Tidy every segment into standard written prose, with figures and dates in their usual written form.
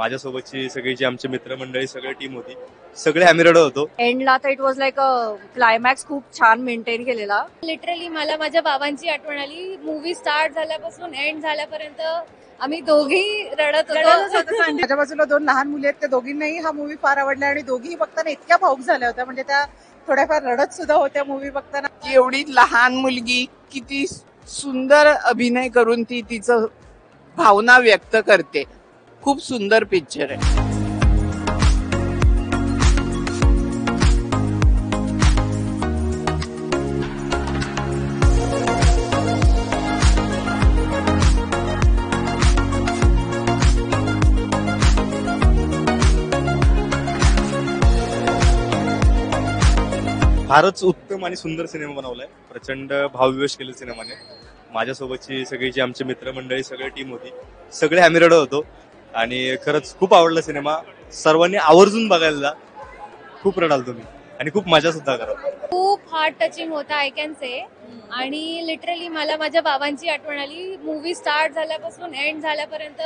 माझ्यासोबतची सगळी जी आमची मित्रमंडळी सगळी टीम होती, सगळे आम्ही रडत होतो. एंडला तर it was like a climax खूप छान मेंटेन केलेला. लिटरली मला माझ्या बाबांची आठवण आली. मूवी स्टार्ट झाल्यापासून एंड झाल्यापर्यंत आम्ही दोघी रडत होतो. माझ्या बाजूला 2 लहान मुली आहेत, त्या दोघींनाही हा मूवी फार आवडला आणि दोघीही बघताना इतक्या भावूक झाल्या होत्या, म्हणजे त्या थोड्याफार रडत सुद्धा होत्या मूवी बघताना. एवढी लहान मुलगी किती सुंदर अभिनय करून ती तिचं भावना व्यक्त करते. खूप सुंदर पिक्चर आहे. फारच उत्तम आणि सुंदर सिनेमा बनवलाय. प्रचंड भावविवेश केलं सिनेमाने. माझ्यासोबतची सगळी जी आमची मित्रमंडळी सगळी टीम होती, सगळे आम्ही रडत होतो आणि खरंच खूप आवडला सिनेमा. सर्वांनी आवर्जून बघायला जा. खूप रडाल तुम्ही आणि खूप मजा सुद्धा करा. खूप हार्ट टचिंग होता आय कॅन से. आणि लिटरली मला माझ्या बाबांची आठवण आली. मूवी स्टार्ट झाल्यापासून एंड झाल्यापर्यंत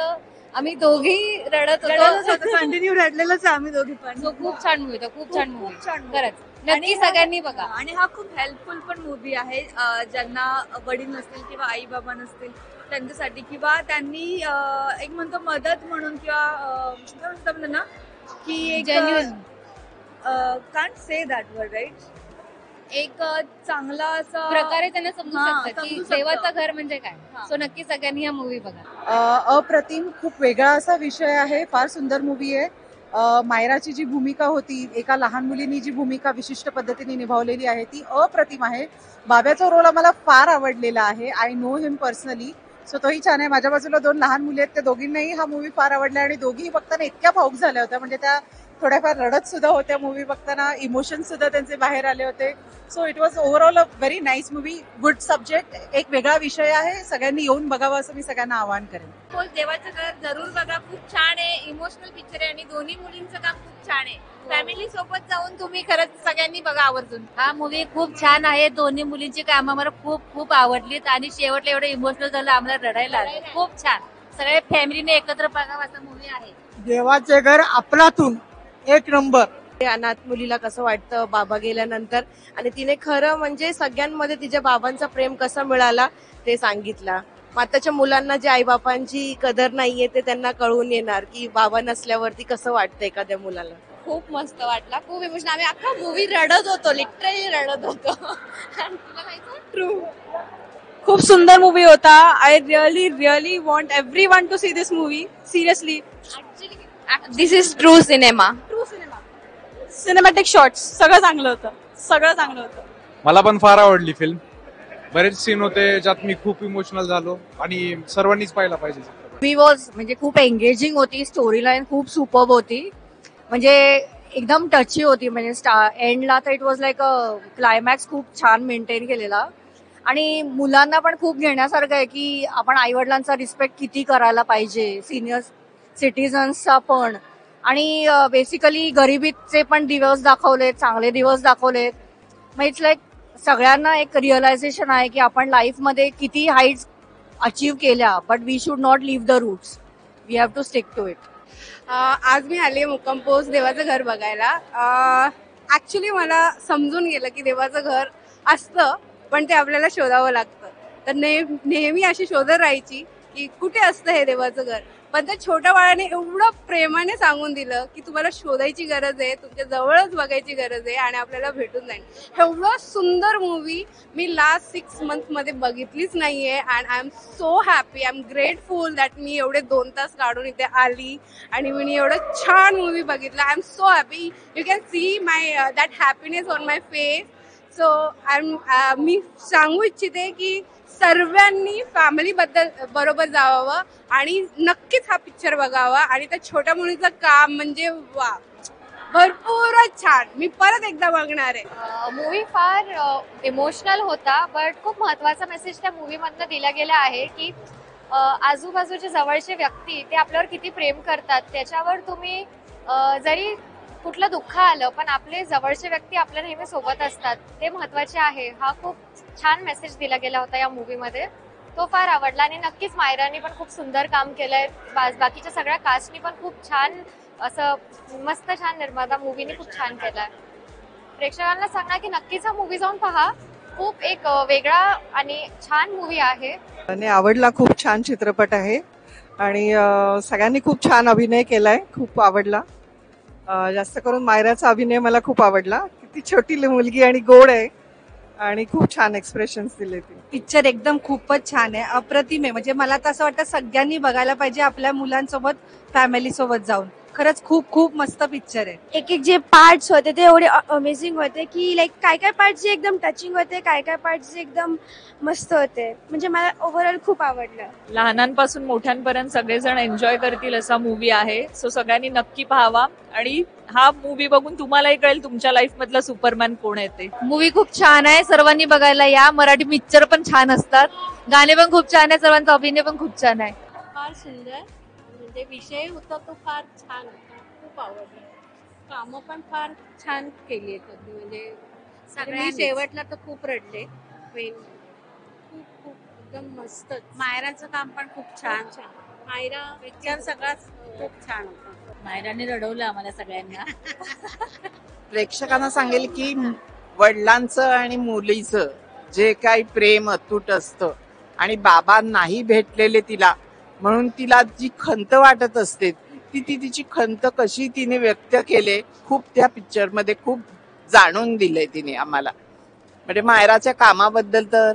आम्ही दोघी रडत होतो. कंटिन्यू रडलेलंच आम्ही दोघी पण. खूप छान मूवी होता. खूप छान मूवी. खरंच नक्की आणि सगळ्यांनी बघा. आणि हा खूप हेल्पफुल पण मूवी आहे ज्यांना वडील नसतील किंवा आई बाबा नसतील त्यांच्यासाठी, किंवा त्यांनी एक म्हणतो मदत म्हणून किंवा काय म्हणतात ना की एक genuine can't say that word right, एक चांगला असा प्रकारे त्यांना समजू शकतात की समजू शकतं. देवाचं घर म्हणजे काय. सो नक्की सगळ्यांनी हा मूवी बघा. अप्रतिम, खूप वेगळा असा विषय आहे. फार सुंदर मूवी आहे. मायराची जी भूमिका होती, एका लहान मुलीनी जी भूमिका विशिष्ट पद्धतीने निभावलेली आहे ती अप्रतिम आहे. बाब्याचा रोल आम्हाला फार आवडलेला आहे. I know him personally, so तोही छान आहे. माझ्या बाजूला 2 लहान मुली आहेत, त्या दोघींनाही हा मूवी फार आवडला आणि दोघीही बघताना इतक्या भावूक झाल्या होत्या, म्हणजे त्या थोड्याफार रडत सुद्धा होत्या मूवी बघताना. इमोशन सुद्धा त्यांचे बाहेर आले होते. So it was overall a very nice movie. Good subject, एक वेगळा विषय आहे. सगळ्यांनी येऊन बघावं असं मी सगळ्यांना आवाहन करेन. देवाचं घर जरूर बघा. खूप छान आहे. इमोशनल पिक्चर आहे आणि दोन्ही मुलींचं काम खूप छान आहे. फॅमिली सोबत जाऊन तुम्ही खरंच सगळ्यांनी बघा आवर्जून. हा मूवी खूप छान आहे. दोन्ही मुलींची कामं आम्हाला खूप खूप आवडलीत आणि शेवटला एवढं इमोशनल झालं, आम्हाला रडायला आलं. खूप छान. सगळ्या फॅमिलीने एकत्र बघावं असं मूवी आहे. देवाचे घर आपलातून एक नंबर. अनाथ मुलीला कसं वाटतं बाबा गेल्यानंतर, आणि तिने खरं म्हणजे सगळ्यांमध्ये तिच्या बाबांचा प्रेम कसा मिळाला ते सांगितलं. आताच्या मुलांना जे आईबापांची कदर नाहीये ते त्यांना कळून येणार की बाबा नसल्यावरती कसं वाटतं एखाद्या मुलाला. खूप मस्त वाटला. खूप इमोशनल. आम्ही अख्खा मूवी रडत होतो. लिटरली रडत होतो. ट्रू. खूप सुंदर मूवी होता. I really want everyone to see this movie. Seriously this is true cinema. Cinematic shots सगळं चांगलं होतं. मला पण फार आवडली फिल्म. बरेच सीन होते ज्यात मी खूप इमोशनल झालो आणि सर्वांनीच पाहायला पाहिजे. मूवी वॉज म्हणजे खूप एंगेजिंग होती. स्टोरी लाईन खूप सुपर्ब होती. म्हणजे एकदम टची होती. म्हणजे एंडला तर it was like a climax खूप छान मेंटेन केलेला. आणि मुलांना पण खूप घेण्यासारखं आहे की आपण आईवडिलांचा रिस्पेक्ट किती करायला पाहिजे, सिनियर सिटीजन्सचा पण. आणि बेसिकली गरिबीचे पण दिवस दाखवलेत, चांगले दिवस दाखवलेत. मग इट्स लाईक सगळ्यांना एक रिअलायझेशन आहे की आपण लाईफमध्ये किती हाईट्स अचीव्ह केल्या, but we should not leave the roots. We have to stick to it. आज मी आले मुक्काम पोस्ट देवाचं घर बघायला. ऍक्च्युली मला समजून गेलं की देवाचं घर असतं पण ते आपल्याला शोधावं लागतं. तर नेहमी अशी शोधत राहायची की कुठे असतं हे देवाचं घर. पण त्या छोट्या बाळाने एवढं प्रेमाने सांगून दिलं की तुम्हाला शोधायची गरज आहे, तुमच्या जवळच बघायची गरज आहे आणि आपल्याला भेटून जाईल. एवढं सुंदर मूवी मी लास्ट 6 months मध्ये बघितलीच नाहीये. And I am so happy. I am grateful that मी एवढे 2 तास काढून इथे आली आणि मी एवढं छान मूवी बघितला. I am so happy. You can see my that happiness on my face. So मी सांगू इच्छिते की सर्वांनी फॅमिली बरोबर जावावं आणि नक्कीच हा पिक्चर बघावा. आणि त्या छोट्या मुलीचं काम म्हणजे वा, भरपूरच छान. मी परत एकदा बघणार आहे. मूवी फार इमोशनल होता, बट खूप महत्वाचा मेसेज त्या मूवी मधनं दिला गेला आहे की आजूबाजूचे जवळचे व्यक्ती ते आपल्यावर किती प्रेम करतात. त्याच्यावर तुम्ही जरी कुठलं दुःख आलं पण आपले जवळचे व्यक्ती आपल्या नेहमी सोबत असतात, ते महत्वाचे आहे. हा खूप छान मेसेज दिला गेला होता या मूवी मध्ये. तो फार आवडला. आणि नक्कीच मायराने पण खूप सुंदर काम केलंय. बाकीच्या सगळ्या कास्टनी पण खूप छान असं मस्त छान निर्माता मूवीने खूप छान केलाय. प्रेक्षकांना सांगणार की नक्कीच हा मूवी जाऊन पहा. खूप एक वेगळा आणि छान मूवी आहे. आणि आवडला, खूप छान चित्रपट आहे आणि सगळ्यांनी खूप छान अभिनय केलाय, खूप आवडला. जास्त करून मायराचा अभिनय मला खूप आवडला. किती छोटी मुलगी आणि गोड आहे आणि खूप छान एक्सप्रेशन्स दिले ती. पिक्चर एकदम खूपच छान आहे, अप्रतिम आहे. म्हणजे मला तर असं वाटतं सगळ्यांनी बघायला पाहिजे आपल्या मुलांसोबत, फॅमिली सोबत जाऊन. खरंच खूप खूप मस्त पिक्चर आहे. एक एक जे पार्ट्स होते ते एवढे अमेझिंग होते की लाईक काय काय पार्ट्स जे एकदम टचिंग होते, काय काय पार्ट्स जे एकदम मस्त होते. म्हणजे मला ओव्हरऑल खूप आवडलं. लहानांपासून मोठ्यांपर्यंत सगळेजण एन्जॉय करतील असा मूवी आहे. सो सगळ्यांनी नक्की पाहावा आणि हा मूवी बघून तुम्हालाही कळेल तुमच्या लाईफ मधला सुपरमॅन कोण आहे ते. मूवी खूप छान आहे, सर्वांनी बघायला या. मराठी पिक्चर पण छान असतात, गाणे पण खूप छान आहे, सर्वांचा अभिनय पण खूप छान आहे. फार सुंदर म्हणजे विषय होता तो फार छान होता, खूप आवडला. कामं पण फार छान केली आहेत म्हणजे सगळ्या. शेवटला तर खूप रडले. खूप खूप एकदम मस्त. मायराचं काम पण खूप छान. मायरा पिक्चर सगळाच खूप छान होता. मायराने रडवलं आम्हाला सगळ्यांना. प्रेक्षकांना सांगेल की वडिलांचं आणि मुलीचं जे काही प्रेम अतूट असतं आणि बाबा नाही भेटलेले तिला, म्हणून तिला जी खंत वाटत असते ती तिची खंत कशी तिने व्यक्त केले, खूप त्या पिक्चर मध्ये खूप जाणून दिलंय तिने आम्हाला. म्हणजे मायराच्या कामाबद्दल तर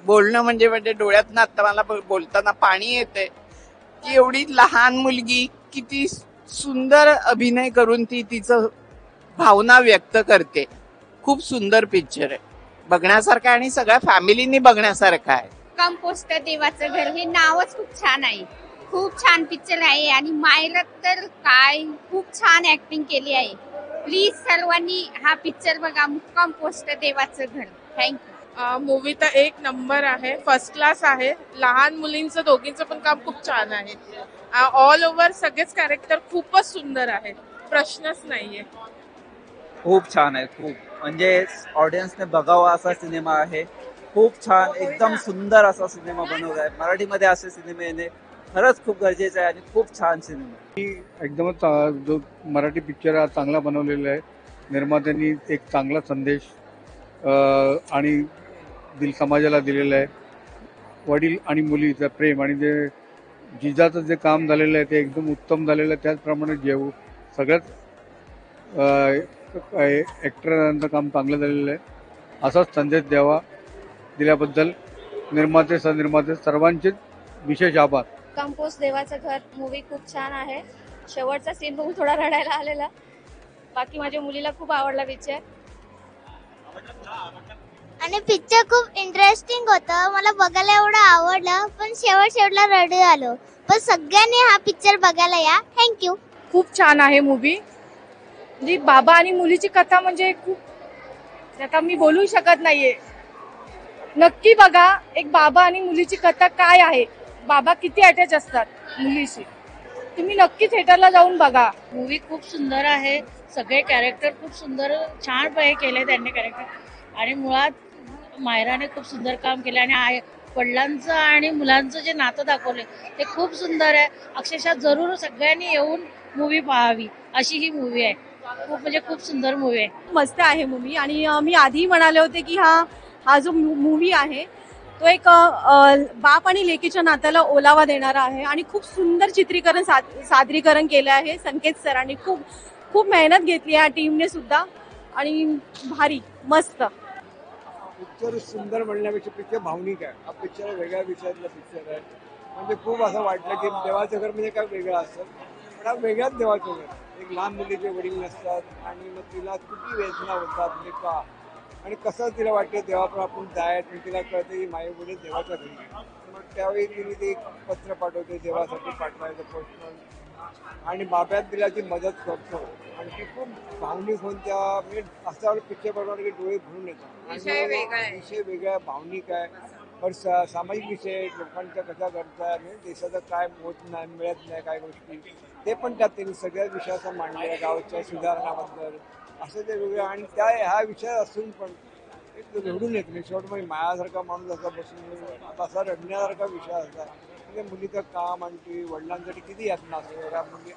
बोलणं म्हणजे डोळ्यातनं आता मला बोलताना पाणी येतंय की एवढी लहान मुलगी किती सुंदर अभिनय करून ती तिचं भावना व्यक्त करते. खूप सुंदर पिक्चर आहे, बघण्यासारखं आणि सगळ्या फॅमिलीनी बघण्यासारखं आहे. कंपोस्ट देवाचं घर हे नावच खूप छान आहे. खूप छान पिक्चर आहे आणि मायरा तर काय खूप छान ऍक्टिंग केली आहे. प्लीज सर्वांनी हा पिक्चर बघा, कंपोस्ट देवाचं घर. थँक्यू. मूवी तर एक नंबर आहे, फर्स्ट क्लास आहे. लहान मुलींचं दोघींचं पण काम खूप छान आहे. ऑल ओव्हर सगळेच कॅरेक्टर खूपच सुंदर आहेत, प्रश्नच नाहीये. खूप छान आहे, खूप म्हणजे ऑडियन्सने बघावा असा सिनेमा आहे. खूप छान, एकदम सुंदर असा सिनेमा बनवलाय. मराठीमध्ये असे सिनेमे येणे खरंच खूप गरजेचं आहे आणि खूप छान सिनेमा. एकदमच जो मराठी पिक्चर हा चांगला बनवलेला आहे. निर्मात्यांनी एक चांगला संदेश आणि समाजाला दिलेला आहे. वडील आणि मुलीचं प्रेम आणि जे जिजाचं जे काम झालेलं आहे ते एकदम उत्तम झालेलं आहे. त्याचप्रमाणे जेव सगळ्याच ॲक्टरांचं काम चांगलं झालेलं आहे. असाच संदेश दिल्याबद्दल निर्माते सहनिर्माते सर्वांचे विशेष आभार. कंपोस्ट देवाचं घर मूवी खूप छान आहे. शेवटचा सीन बघून थोडा रडायला आलेला. बाकी माझ्या मुलीला खूप आवडला पिक्चर. आणि पिक्चर खूप इंटरेस्टिंग होतं, मला बघायला एवढं आवडलं, पण शेवटला रडू आलो. पण सगळ्यांनी हा पिक्चर बघायला या. थँक्यू. खूप छान आहे मूवी. म्हणजे बाबा आणि मुलीची कथा म्हणजे खूप, आता मी बोलू शकत नाहीये. नक्की बघा, एक बाबा आणि मुलीची कथा काय आहे, बाबा किती अटॅच असतात मुलीशी. तुम्ही नक्की थिएटरला जाऊन बघा. मूवी खूप सुंदर आहे, सगळे कॅरेक्टर खूप सुंदर छान केले त्यांनी कॅरेक्टर. आणि मुळात मायराने खूप सुंदर काम केलं आणि वडिलांचं आणि मुलांचं जे नातं दाखवले ते खूप सुंदर आहे. अक्षरशः जरूर सगळ्यांनी येऊन मूवी पाहावी अशी ही मूवी आहे. खूप म्हणजे खूप सुंदर मूवी आहे. मस्त आहे मूवी. आणि मी आधी म्हणाले होते की हा जो मूवी आहे तो एक बाप आणि लेकीच्या नात्याला ओलावा देणारा आहे आणि खूप सुंदर चित्रीकरण सादरीकरण केलं आहे संकेत सरांनी. खूप खूप मेहनत घेतली आहे टीमने सुद्धा आणि भारी मस्त पिक्चर. सुंदर म्हणण्यापेक्षा पिक्चर भावनिक आहे. हा पिक्चर वेगळ्या विषयातला पिक्चर आहे. म्हणजे खूप असं वाटलं की देवाचं घर म्हणजे काय वेगळं असतं, पण हा वेगळ्याच देवाचं घर. एक लहान मुलीचे वडील नसतात आणि मग तिला किती वेदना होतात म्हणजे का, आणि कसं तिला वाटतं देवाकडे आपण जायचं. तिला कळतं की माझे वडील देवाच्या घरी. मग त्यावेळी तिने ते एक पत्र पाठवते देवासाठी पाठवायचं पर्सनल, आणि बाब्यात तिला ती मदत करतो आणि ती खूप भावनिक होऊन त्या म्हणजे असं पिक्चर बनवलं की डोळे भरून येतात. विषय वेगळा भावनिक आहे, पण सामाजिक विषय लोकांच्या कशा गरजा म्हणजे देशाचं काय होत नाही, मिळत नाही काय गोष्टी, ते पण त्यात त्यांनी सगळ्याच विषयाचं मांडलं. गावाच्या सुधारणाबद्दल असं ते वेगळं. आणि त्या ह्या विषय असून पण एक रडून येत नाही. शेवट मग मायासारखा माणूस असा बसून तसा रडण्यासारखा विषय असा म्हणजे मुलीचं काम आणि ती वडिलांसाठी किती यातना असते. मुली